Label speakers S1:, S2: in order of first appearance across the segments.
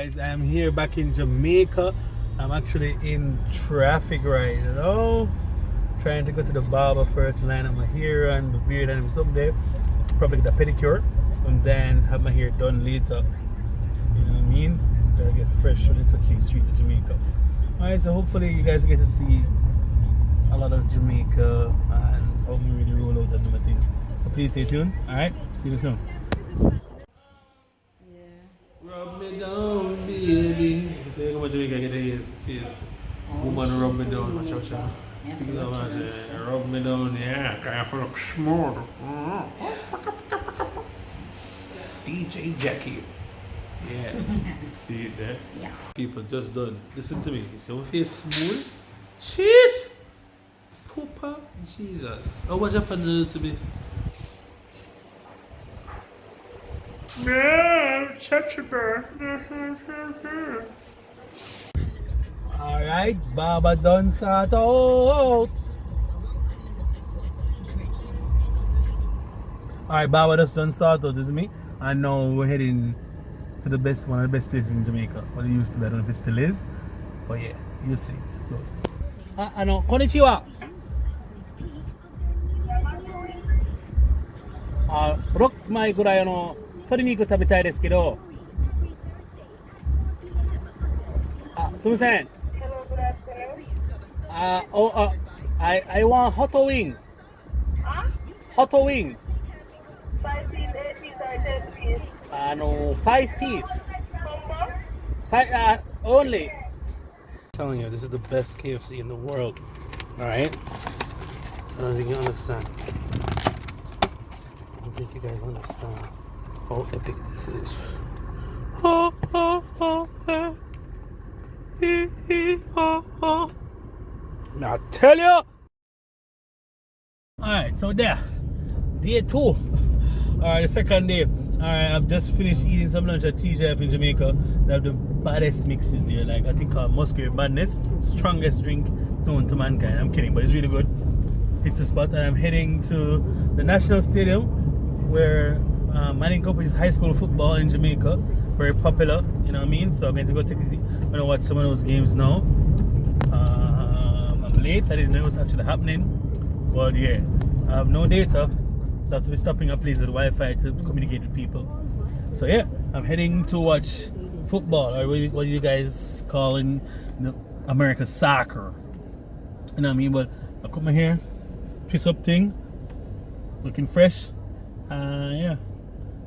S1: guys, I'm here back in Jamaica. I'm actually in traffic right now. Trying to go to the barber first, line up my hair and my beard and someday. Probably get a pedicure and then have my hair done later. You know what I mean? Gotta get fresh on the touchy streets of Jamaica. Alright, so hopefully you guys get to see a lot of Jamaica and how we really roll out and do my thing. So please stay tuned. Alright, see you soon. Rub me down, baby. So you come to Jamaica, get his face. Woman rub me down, watch out, child. Rub me down, yeah, kind of look smooth. DJ Jackie. Yeah, see it there? Yeah. People just done. Listen to me. You see my face smooth? Cheese! Poopa, Jesus. Oh, what happened to me? No, such a bird. Alright, Baba done sort out. Alright, Baba just done sort out, this is me. And now we're heading to the best, one of the best places in Jamaica. What it used to be, I don't know if it still is. But yeah, you see it. Go. Konnichiwa. 6枚ぐらい鶏肉食べたいですけど。すみません。I want hot wings. Hot wings. 5 piece, 8 piece, or 10 piece? 5 piece. Only. I'm telling you, this is the best KFC in the world. Alright? I don't think you understand. I don't think you guys understand how epic this is. Now tell you. Alright, so there. Day 2. Alright, the second day. Alright, I've just finished eating some lunch at TGF in Jamaica. They have the baddest mixes there, like I think called Musgrave Madness. Strongest drink known to mankind. I'm kidding, but it's really good. It's a spot, and I'm heading to the National Stadium where Manning Cup is high school football in Jamaica. Very popular, you know what I mean? So I'm going to go take I'm going to watch some of those games now. I'm late, I didn't know it was actually happening. But yeah, I have no data. So I have to be stopping a place with Wi-Fi to communicate with people. So yeah, I'm heading to watch football, or what do you guys call in America soccer. You know what I mean? But I cut my hair, twist up thing, looking fresh. Yeah,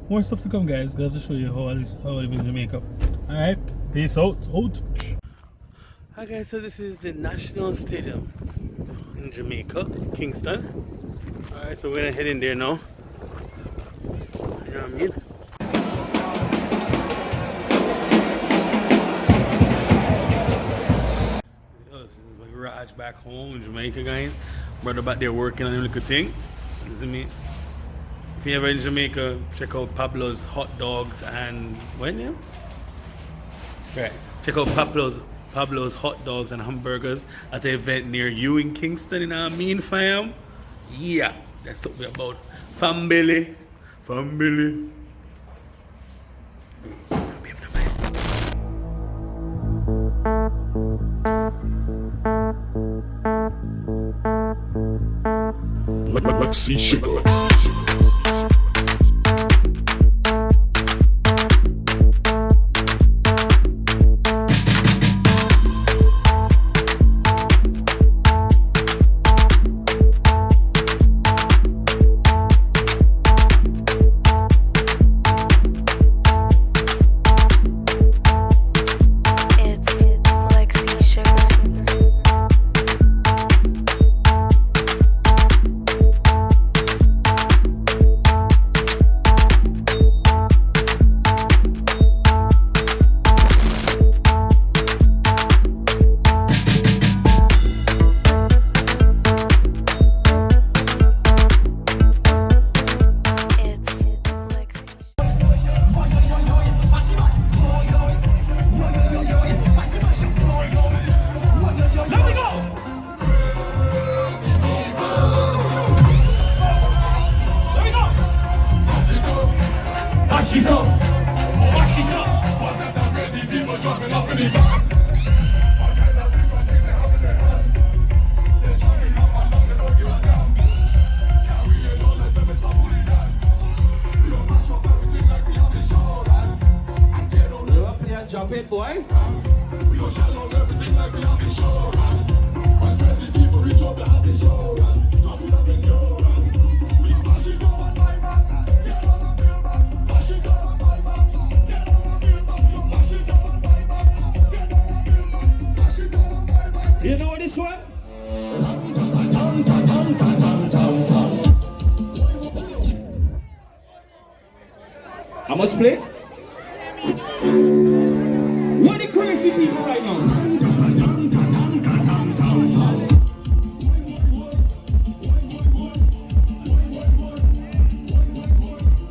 S1: more stuff to come, guys. I have to show you how I live in Jamaica. Alright, peace out. Hi guys, so this is the National Stadium in Jamaica, Kingston. Alright, so we're gonna head in there now. You know what I mean? This is my garage back home in Jamaica, guys. Brother back there working on a little thing. This is me. If you're ever in Jamaica, check out Pablo's Hot Dogs and what name? Right. Check out Pablo's Hot Dogs and Hamburgers at an event near you in Kingston, you know what I mean, fam? Yeah, that's what we're about. Family.
S2: Let's see sugar.
S3: Drop it, boy.
S4: We gon' shell out everything like we have insurance. When crazy people reach up, you have insurance. Cause we have endurance. We mash it over my back. Tear on the mailbag. Mash it over my back. Tear on the mailbag. You mash it over my back. Tear on the mailbag. Mash it over my back.
S3: You know this one? I must play. What the crazy people right now?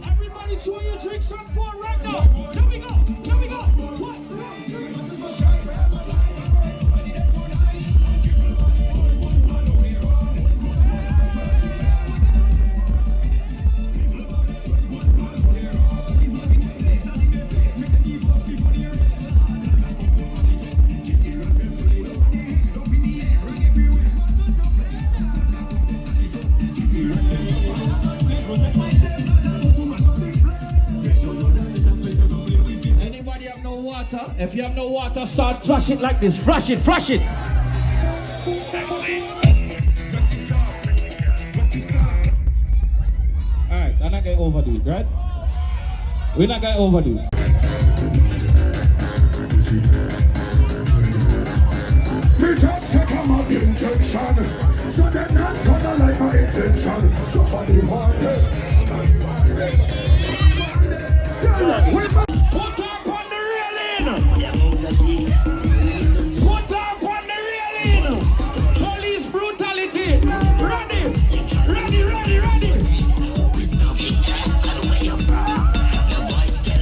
S3: Everybody throw your drinks on phone right now. Here we go. Here we go. One, two, three. Anybody have no water? If you have no water, start flash it like this. Flash it, flash it. Alright, I'm not gonna overdo it, right? We're not gonna overdo it.
S4: Me just take a mad injection. So they're not gonna like my intention. Somebody want it. Tell them, we
S3: Put up on the railing! Put up on the railing! Police brutality! Ready! Ready, ready, ready!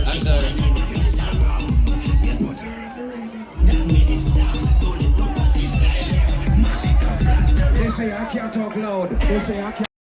S3: I'm sorry.
S5: They say I can't talk loud. They say I can't.